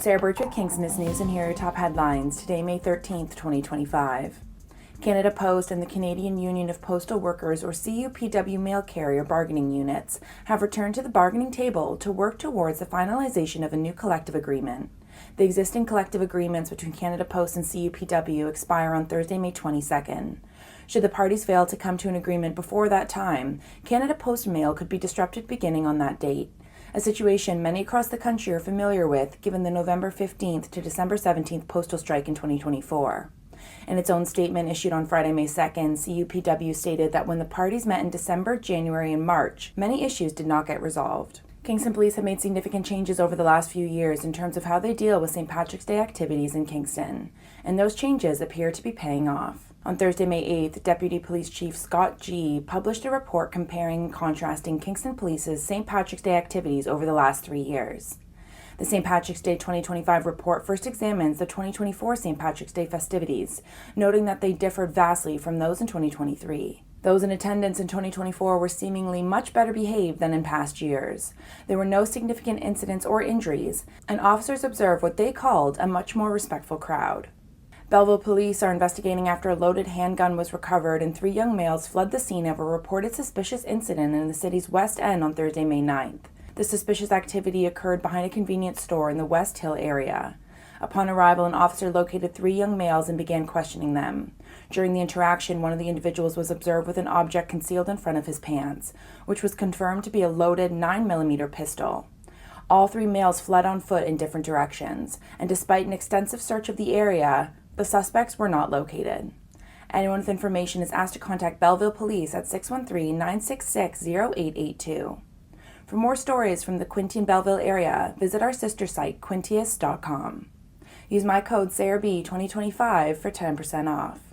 Sarah Burtch with Kingstonist News, and here are your top headlines. Today, May 13th, 2025. Canada Post and the Canadian Union of Postal Workers, or CUPW mail carrier bargaining units, have returned to the bargaining table to work towards the finalization of a new collective agreement. The existing collective agreements between Canada Post and CUPW expire on Thursday, May 22nd. Should the parties fail to come to an agreement before that time, Canada Post mail could be disrupted beginning on that date, a situation many across the country are familiar with given the November 15th to December 17th postal strike in 2024. In its own statement issued on Friday, May 2nd, CUPW stated that when the parties met in December, January, and March, many issues did not get resolved. Kingston Police have made significant changes over the last few years in terms of how they deal with St. Patrick's Day activities in Kingston, and those changes appear to be paying off. On Thursday, May 8th, Deputy Police Chief Scott G. published a report comparing and contrasting Kingston Police's St. Patrick's Day activities over the last 3 years. The St. Patrick's Day 2025 report first examines the 2024 St. Patrick's Day festivities, noting that they differed vastly from those in 2023. Those in attendance in 2024 were seemingly much better behaved than in past years. There were no significant incidents or injuries, and officers observed what they called a much more respectful crowd. Belleville police are investigating after a loaded handgun was recovered and 3 young males fled the scene of a reported suspicious incident in the city's West End on Thursday, May 9th. The suspicious activity occurred behind a convenience store in the West Hill area. Upon arrival, an officer located 3 young males and began questioning them. During the interaction, one of the individuals was observed with an object concealed in front of his pants, which was confirmed to be a loaded 9mm pistol. All 3 males fled on foot in different directions, and despite an extensive search of the area, the suspects were not located. Anyone with information is asked to contact Belleville Police at 613-966-0882. For more stories from the Quinte and Belleville area, visit our sister site, Quintius.com. Use my code SarahB2025 for 10% off.